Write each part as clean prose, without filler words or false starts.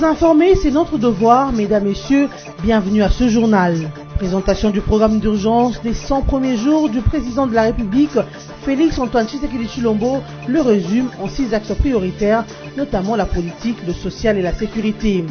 Vous informer, c'est notre devoir, mesdames, messieurs, bienvenue à ce journal. Présentation du programme d'urgence des 100 premiers jours du président de la République, Félix Antoine Tshisekedi Tshilombo, le résume en 6 axes prioritaires, notamment la politique, le social et la sécurité.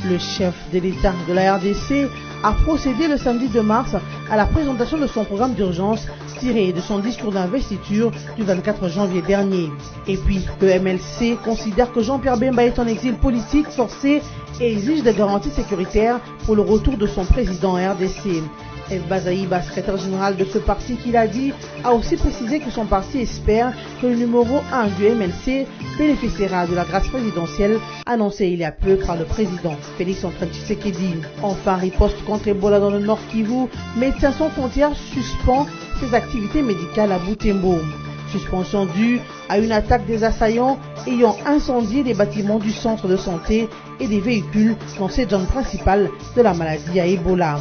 Le chef de l'État de la RDC a procédé le samedi 2 mars à la présentation de son programme d'urgence tiré de son discours d'investiture du 24 janvier dernier. Et puis, le MLC considère que Jean-Pierre Bemba est en exil politique forcé et exige des garanties sécuritaires pour le retour de son président RDC. El Bazaïba, secrétaire général de ce parti qu'il a dit, a aussi précisé que son parti espère que le numéro 1 du MLC bénéficiera de la grâce présidentielle annoncée il y a peu par le président Félix Antoine Tshisekedi. Enfin, riposte contre Ebola dans le Nord Kivu, Médecins sans frontières suspend ses activités médicales à Butembo. Suspension due à une attaque des assaillants ayant incendié des bâtiments du centre de santé et des véhicules dans cette zone principale de la maladie à Ebola.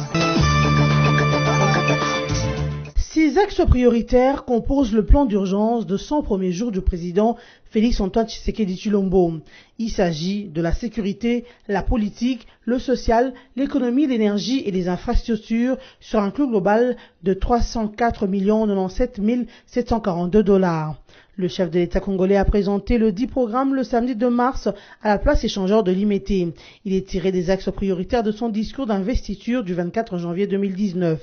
6 axes prioritaires composent le plan d'urgence de 100 premiers jours du président Félix Antoine Tshisekedi Tshilombo. Il s'agit de la sécurité, la politique, le social, l'économie, l'énergie et les infrastructures sur un coût global de 304 97 742 $. Le chef de l'État congolais a présenté le 10 programme le samedi 2 mars à la place échangeur de Limete. Il est tiré des axes prioritaires de son discours d'investiture du 24 janvier 2019.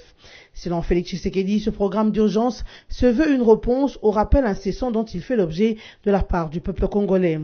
Selon Félix Tshisekedi, ce programme d'urgence se veut une réponse au rappel incessant dont il fait l'objet de la part du peuple congolais.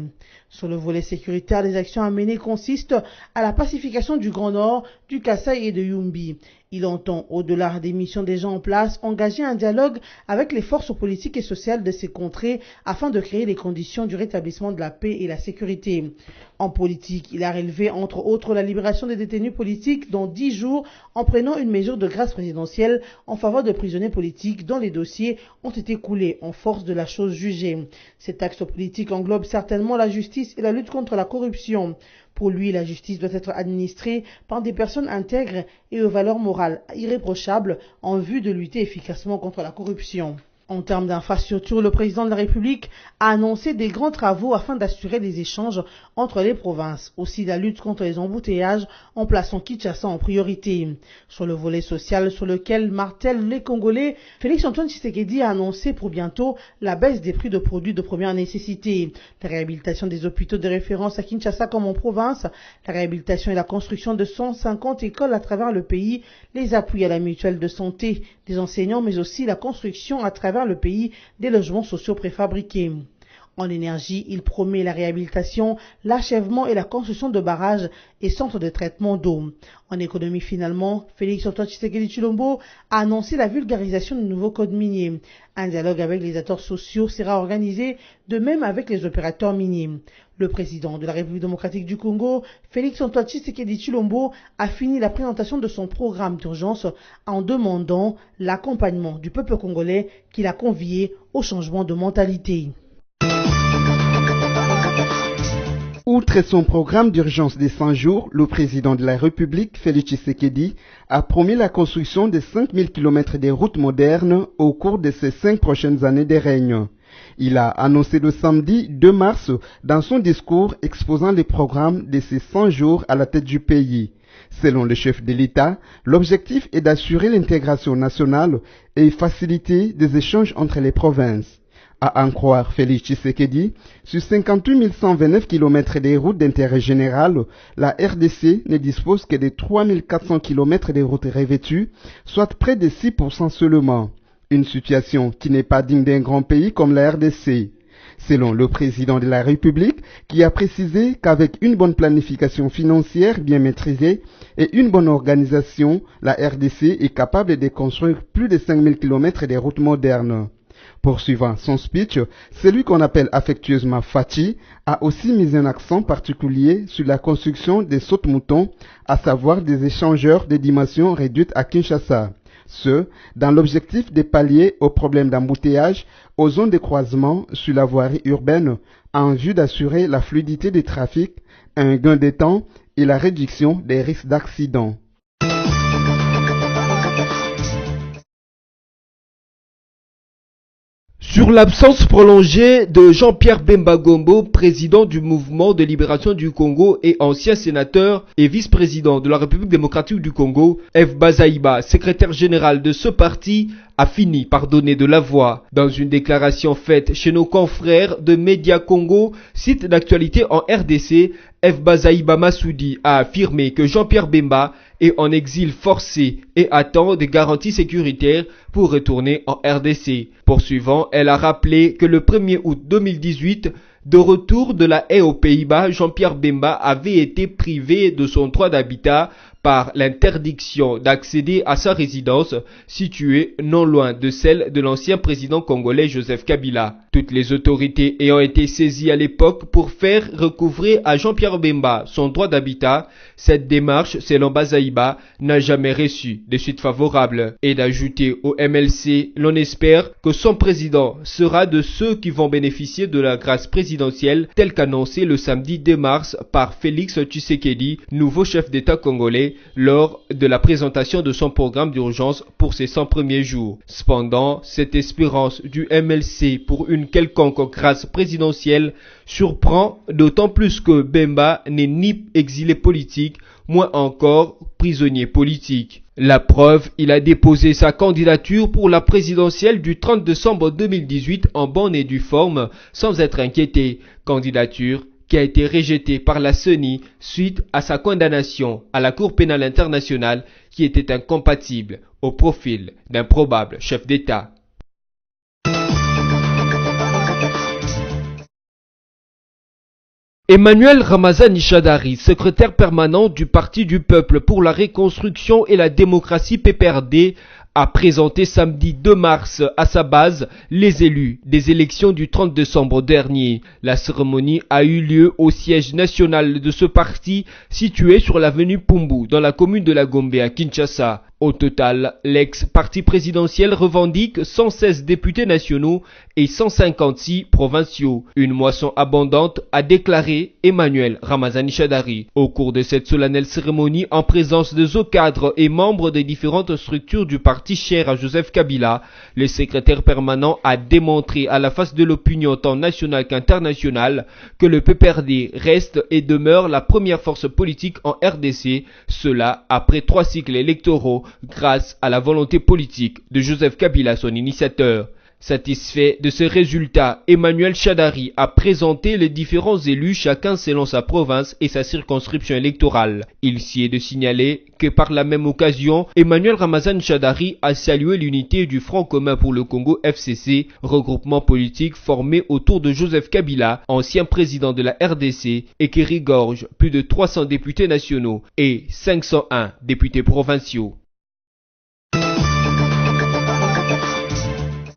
Sur le volet sécuritaire, les actions à mener consistent à la pacification du Grand Nord, du Kasaï et de Yumbi. Il entend, au-delà des missions déjà en place, engager un dialogue avec les forces politiques et sociales de ces contrées afin de créer les conditions du rétablissement de la paix et la sécurité. En politique, il a relevé entre autres la libération des détenus politiques dans 10 jours en prenant une mesure de grâce présidentielle en faveur de prisonniers politiques dont les dossiers ont été coulés en force de la chose jugée. Cet axe politique englobe certainement la justice et la lutte contre la corruption. Pour lui, la justice doit être administrée par des personnes intègres et aux valeurs morales irréprochables en vue de lutter efficacement contre la corruption. En termes d'infrastructure, le président de la République a annoncé des grands travaux afin d'assurer les échanges entre les provinces, aussi la lutte contre les embouteillages en plaçant Kinshasa en priorité. Sur le volet social sur lequel martèlent les Congolais, Félix Antoine Tshisekedi a annoncé pour bientôt la baisse des prix de produits de première nécessité, la réhabilitation des hôpitaux de référence à Kinshasa comme en province, la réhabilitation et la construction de 150 écoles à travers le pays, les appuis à la mutuelle de santé des enseignants, mais aussi la construction à travers le pays des logements sociaux préfabriqués. En énergie, il promet la réhabilitation, l'achèvement et la construction de barrages et centres de traitement d'eau. En économie finalement, Félix Antoine Tshisekedi Tshilombo a annoncé la vulgarisation du nouveau code minier. Un dialogue avec les acteurs sociaux sera organisé, de même avec les opérateurs miniers. Le président de la République démocratique du Congo, Félix Antoine Tshisekedi Tshilombo, a fini la présentation de son programme d'urgence en demandant l'accompagnement du peuple congolais qu'il a convié au changement de mentalité. Outre son programme d'urgence des 100 jours, le président de la République, Félix Tshisekedi, a promis la construction de 5000 km de routes modernes au cours de ces 5 prochaines années de règne. Il a annoncé le samedi 2 mars dans son discours exposant les programmes de ces 100 jours à la tête du pays. Selon le chef de l'État, l'objectif est d'assurer l'intégration nationale et faciliter des échanges entre les provinces. À en croire Félix Tshisekedi, sur 58 129 km de routes d'intérêt général, la RDC ne dispose que de 3 400 km de routes revêtues, soit près de 6% seulement. Une situation qui n'est pas digne d'un grand pays comme la RDC. Selon le président de la République, qui a précisé qu'avec une bonne planification financière bien maîtrisée et une bonne organisation, la RDC est capable de construire plus de 5000 km de routes modernes. Poursuivant son speech, celui qu'on appelle affectueusement Fachi a aussi mis un accent particulier sur la construction des sautes-moutons, à savoir des échangeurs de dimensions réduites à Kinshasa. Ce, dans l'objectif de pallier aux problèmes d'embouteillage, aux zones de croisement sur la voirie urbaine, en vue d'assurer la fluidité des trafics, un gain de temps et la réduction des risques d'accident. Sur l'absence prolongée de Jean-Pierre Bemba Gombo, président du mouvement de libération du Congo et ancien sénateur et vice-président de la République démocratique du Congo, F. Bazaïba, secrétaire général de ce parti, a fini par donner de la voix. Dans une déclaration faite chez nos confrères de Média Congo, site d'actualité en RDC, F. Bazaïba Massoudi a affirmé que Jean-Pierre Bemba est en exil forcé et attend des garanties sécuritaires pour retourner en RDC. Poursuivant, elle a rappelé que le 1er août 2018, de retour de la haie aux Pays-Bas, Jean-Pierre Bemba avait été privé de son droit d'habitat par l'interdiction d'accéder à sa résidence située non loin de celle de l'ancien président congolais Joseph Kabila. Toutes les autorités ayant été saisies à l'époque pour faire recouvrer à Jean-Pierre Bemba son droit d'habitat, cette démarche, selon Bazaïba, n'a jamais reçu de suite favorable. Et d'ajouter au MLC, l'on espère que son président sera de ceux qui vont bénéficier de la grâce présidentielle telle qu'annoncée le samedi 2 mars par Félix Tshisekedi, nouveau chef d'État congolais, lors de la présentation de son programme d'urgence pour ses 100 premiers jours. Cependant, cette espérance du MLC pour une quelconque grâce présidentielle surprend d'autant plus que Bemba n'est ni exilé politique, moins encore prisonnier politique. La preuve, il a déposé sa candidature pour la présidentielle du 30 décembre 2018 en bonne et due forme, sans être inquiété. Candidature qui a été rejeté par la CENI suite à sa condamnation à la Cour pénale internationale qui était incompatible au profil d'un probable chef d'État. Emmanuel Ramazani Shadari, secrétaire permanent du Parti du Peuple pour la Reconstruction et la Démocratie PPRD, a présenté samedi 2 mars à sa base les élus des élections du 30 décembre dernier. La cérémonie a eu lieu au siège national de ce parti situé sur l'avenue Pumbu dans la commune de la Gombe à Kinshasa. Au total, l'ex-parti présidentiel revendique 116 députés nationaux et 156 provinciaux. Une moisson abondante, a déclaré Emmanuel Ramazani Shadari. Au cours de cette solennelle cérémonie, en présence de hauts cadres et membres des différentes structures du parti cher à Joseph Kabila, le secrétaire permanent a démontré à la face de l'opinion tant nationale qu'internationale que le PPRD reste et demeure la première force politique en RDC, cela après 3 cycles électoraux grâce à la volonté politique de Joseph Kabila, son initiateur. Satisfait de ce résultat, Emmanuel Shadari a présenté les différents élus chacun selon sa province et sa circonscription électorale. Il s'y est de signaler que par la même occasion, Emmanuel Ramazani Shadari a salué l'unité du Front commun pour le Congo FCC, regroupement politique formé autour de Joseph Kabila, ancien président de la RDC et qui regorge plus de 300 députés nationaux et 501 députés provinciaux.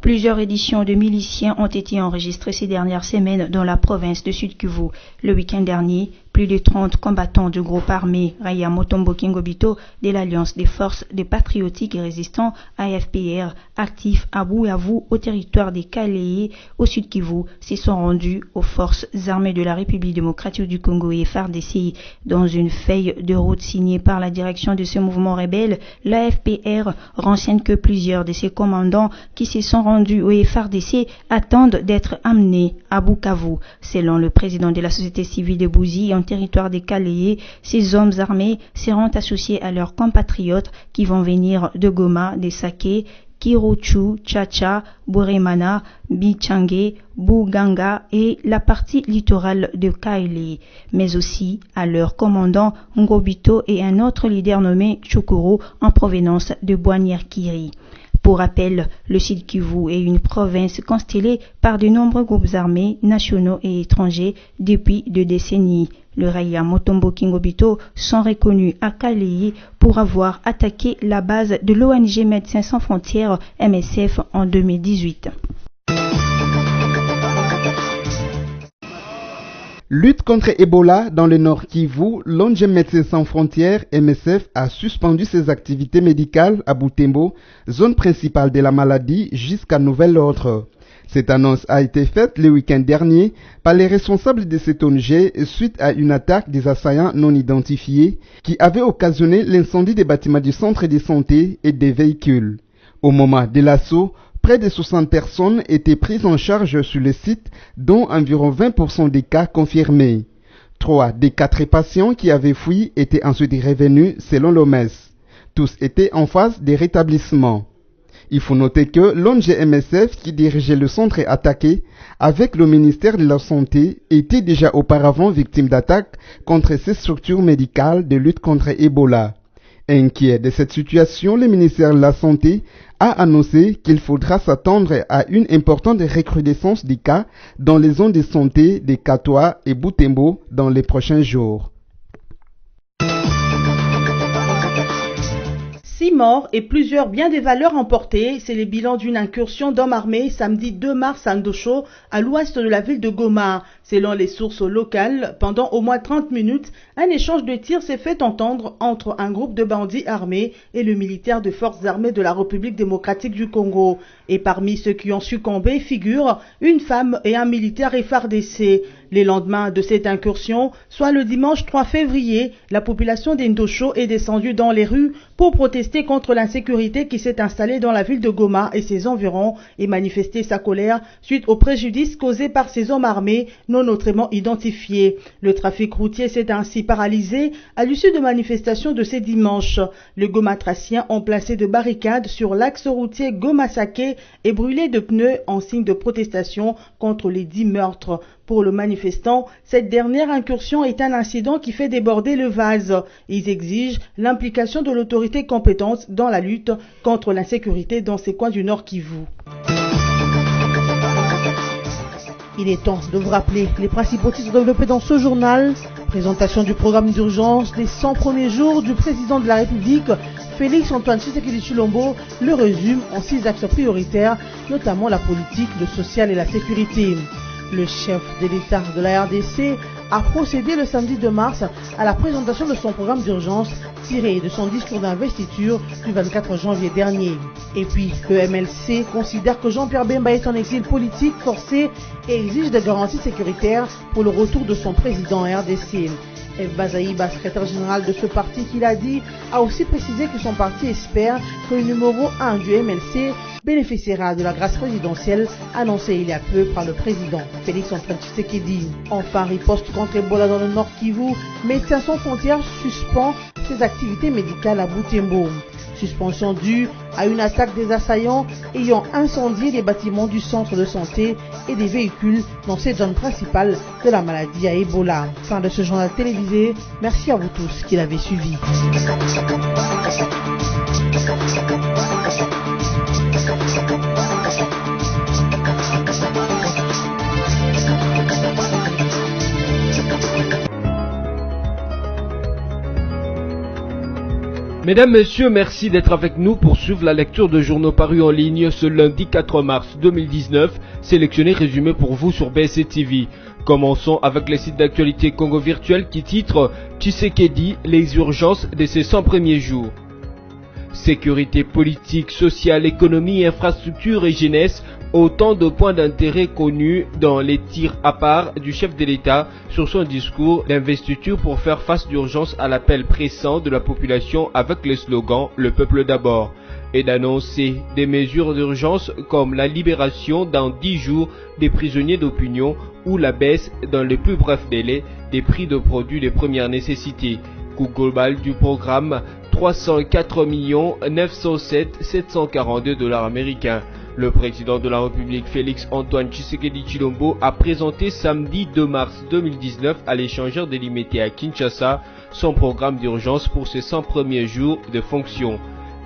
Plusieurs éditions de miliciens ont été enregistrées ces dernières semaines dans la province de Sud-Kivu. Le week-end dernier, plus de 30 combattants du groupe armé Raya Motombo Kingobito de l'Alliance des forces des patriotiques et résistants AFPR, actifs à Bukavu au territoire des Kaléé au Sud-Kivu, se sont rendus aux forces armées de la République démocratique du Congo et FARDC. Dans une feuille de route signée par la direction de ce mouvement rebelle, l'AFPR renseigne que plusieurs de ses commandants qui se sont rendus au FARDC attendent d'être amenés à Bukavu. Selon le président de la société civile de Bouzi, en territoire des Kaléé, ces hommes armés seront associés à leurs compatriotes qui vont venir de Goma, de Sake, Kirochu, Chacha, Buremana, Bichange, Buganga et la partie littorale de Kaélé, mais aussi à leur commandant Ngobito et un autre leader nommé Chukuru en provenance de Boigny-Kiri. Pour rappel, le Sud-Kivu est une province constellée par de nombreux groupes armés nationaux et étrangers depuis 2 décennies. Le Raya Motombo Kingobito sont reconnus à Kaléé pour avoir attaqué la base de l'ONG Médecins sans frontières MSF en 2018. Lutte contre Ebola dans le Nord Kivu, l'ONG Médecins sans frontières MSF a suspendu ses activités médicales à Butembo, zone principale de la maladie, jusqu'à nouvel ordre. Cette annonce a été faite le week-end dernier par les responsables de cette ONG suite à une attaque des assaillants non identifiés qui avait occasionné l'incendie des bâtiments du centre de santé et des véhicules. Au moment de l'assaut, Près de 60 personnes étaient prises en charge sur le site, dont environ 20% des cas confirmés. 3 des 4 patients qui avaient fui étaient ensuite revenus selon l'OMS. Tous étaient en phase de rétablissement. Il faut noter que l'ONG-MSF qui dirigeait le centre attaqué avec le ministère de la Santé était déjà auparavant victime d'attaques contre ces structures médicales de lutte contre Ebola. Inquiet de cette situation, le ministère de la Santé a annoncé qu'il faudra s'attendre à une importante recrudescence des cas dans les zones de santé de Katoa et Butembo dans les prochains jours. 6 morts et plusieurs biens des valeurs emportées, c'est le bilan d'une incursion d'hommes armés samedi 2 mars à Ndosho, à l'ouest de la ville de Goma. Selon les sources locales, pendant au moins 30 minutes, un échange de tirs s'est fait entendre entre un groupe de bandits armés et le militaire de forces armées de la République démocratique du Congo. Et parmi ceux qui ont succombé figurent une femme et un militaire FARDC. Les lendemains de cette incursion, soit le dimanche 3 février, la population d'Indosho est descendue dans les rues pour protester contre l'insécurité qui s'est installée dans la ville de Goma et ses environs et manifester sa colère suite au préjudice causé par ces hommes armés non autrement identifiés. Le trafic routier s'est ainsi paralysé à l'issue de manifestations de ces dimanches. Les Gomatraciens ont placé de barricades sur l'axe routier Goma-Saké et brûlé de pneus en signe de protestation contre les 10 meurtres. Pour le manifestant, cette dernière incursion est un incident qui fait déborder le vase. Ils exigent l'implication de l'autorité compétente dans la lutte contre l'insécurité dans ces coins du Nord Kivu. Il est temps de vous rappeler les principaux titres développés dans ce journal. Présentation du programme d'urgence des 100 premiers jours du président de la République, Félix Antoine Tshisekedi Tshilombo, le résume en 6 axes prioritaires, notamment la politique, le social et la sécurité. Le chef de l'État de la RDC a procédé le samedi 2 mars à la présentation de son programme d'urgence tiré de son discours d'investiture du 24 janvier dernier. Et puis, le MLC considère que Jean-Pierre Bemba est en exil politique forcé et exige des garanties sécuritaires pour le retour de son président RDC. F. Bazaïba, secrétaire général de ce parti qu'il a dit, a aussi précisé que son parti espère que le numéro 1 du MLC bénéficiera de la grâce présidentielle annoncée il y a peu par le président Félix Antoine Tshisekedi. Enfin, riposte contre Ebola dans le Nord Kivu, Médecins sans frontières suspend ses activités médicales à Butembo. Suspension due à une attaque des assaillants ayant incendié les bâtiments du centre de santé et des véhicules dans cette zone principale de la maladie à Ebola. Fin de ce journal télévisé. Merci à vous tous qui l'avez suivi. Mesdames, Messieurs, merci d'être avec nous pour suivre la lecture de journaux parus en ligne ce lundi 4 mars 2019, sélectionnés résumés pour vous sur BSC TV. Commençons avec les sites d'actualité Congo Virtuel qui titrent Tshisekedi, les urgences de ses 100 premiers jours. Sécurité politique, sociale, économie, infrastructure et jeunesse, autant de points d'intérêt connus dans les tirs à part du chef de l'État sur son discours d'investiture pour faire face d'urgence à l'appel pressant de la population avec le slogan « Le peuple d'abord » et d'annoncer des mesures d'urgence comme la libération dans 10 jours des prisonniers d'opinion ou la baisse dans les plus brefs délais des prix de produits de première nécessité. Coût global du programme 304 907 742 $ américains. Le président de la République Félix Antoine Tshisekedi Tshilombo a présenté samedi 2 mars 2019 à l'échangeur délimité à Kinshasa son programme d'urgence pour ses 100 premiers jours de fonction.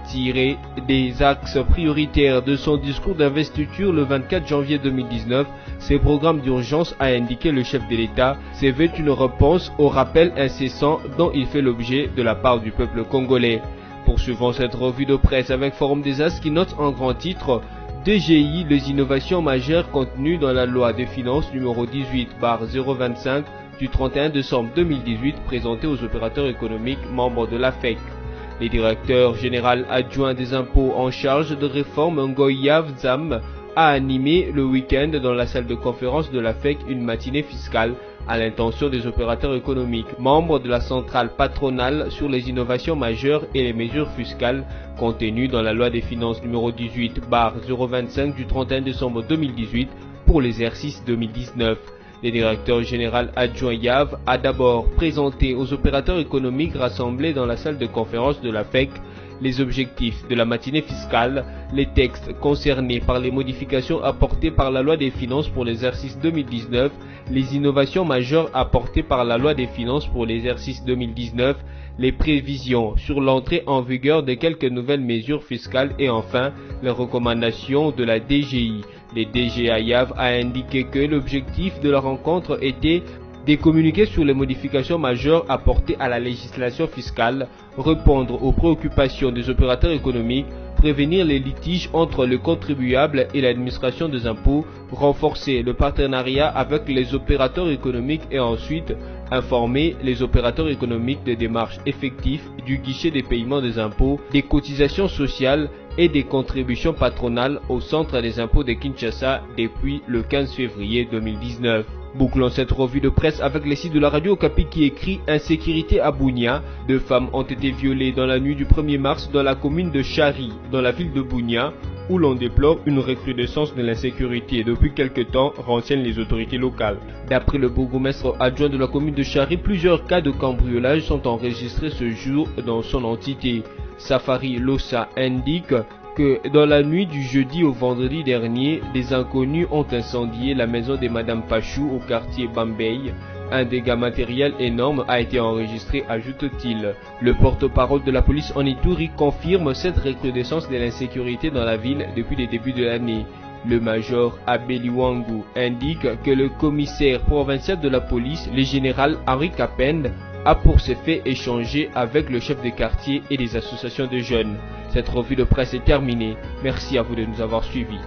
Tiré des axes prioritaires de son discours d'investiture le 24 janvier 2019, ce programme d'urgence, a indiqué le chef de l'État, se veut une réponse au rappel incessant dont il fait l'objet de la part du peuple congolais. Poursuivons cette revue de presse avec Forum des As qui note en grand titre DGI, les innovations majeures contenues dans la loi des finances numéro 18/025 du 31 décembre 2018 présentée aux opérateurs économiques membres de l'AFEC. Les directeurs généraux adjoints des impôts en charge de réforme Ngoïa Vzam a animé le week-end dans la salle de conférence de la FEC une matinée fiscale à l'intention des opérateurs économiques, membres de la centrale patronale sur les innovations majeures et les mesures fiscales contenues dans la loi des finances numéro 18/025 du 31 décembre 2018 pour l'exercice 2019. Le directeur général adjoint YAV a d'abord présenté aux opérateurs économiques rassemblés dans la salle de conférence de la FEC les objectifs de la matinée fiscale, les textes concernés par les modifications apportées par la loi des finances pour l'exercice 2019, les innovations majeures apportées par la loi des finances pour l'exercice 2019, les prévisions sur l'entrée en vigueur de quelques nouvelles mesures fiscales et enfin les recommandations de la DGI. Le DGA YAV a indiqué que l'objectif de la rencontre était de communiquer sur les modifications majeures apportées à la législation fiscale, répondre aux préoccupations des opérateurs économiques, prévenir les litiges entre le contribuable et l'administration des impôts, renforcer le partenariat avec les opérateurs économiques et ensuite informer les opérateurs économiques des démarches effectives du guichet des paiements des impôts, des cotisations sociales et des contributions patronales au centre des impôts de Kinshasa depuis le 15 février 2019. Bouclons cette revue de presse avec les sites de la radio Okapi qui écrit « Insécurité à Bunia ». 2 femmes ont été violées dans la nuit du 1er mars dans la commune de Chari, dans la ville de Bunia, où l'on déplore une recrudescence de l'insécurité depuis quelque temps, renseignent les autorités locales. D'après le bourgmestre adjoint de la commune de Chari, plusieurs cas de cambriolage sont enregistrés ce jour dans son entité. Safari Lossa indique que dans la nuit du jeudi au vendredi dernier, des inconnus ont incendié la maison de Madame Pachou au quartier Bambey. Un dégât matériel énorme a été enregistré, ajoute-t-il. Le porte-parole de la police en Ituri confirme cette recrudescence de l'insécurité dans la ville depuis le début de l'année. Le major Abeliwangu indique que le commissaire provincial de la police, le général Henri Capend, a pour ce fait échangé avec le chef de quartier et des associations de jeunes. Cette revue de presse est terminée. Merci à vous de nous avoir suivis.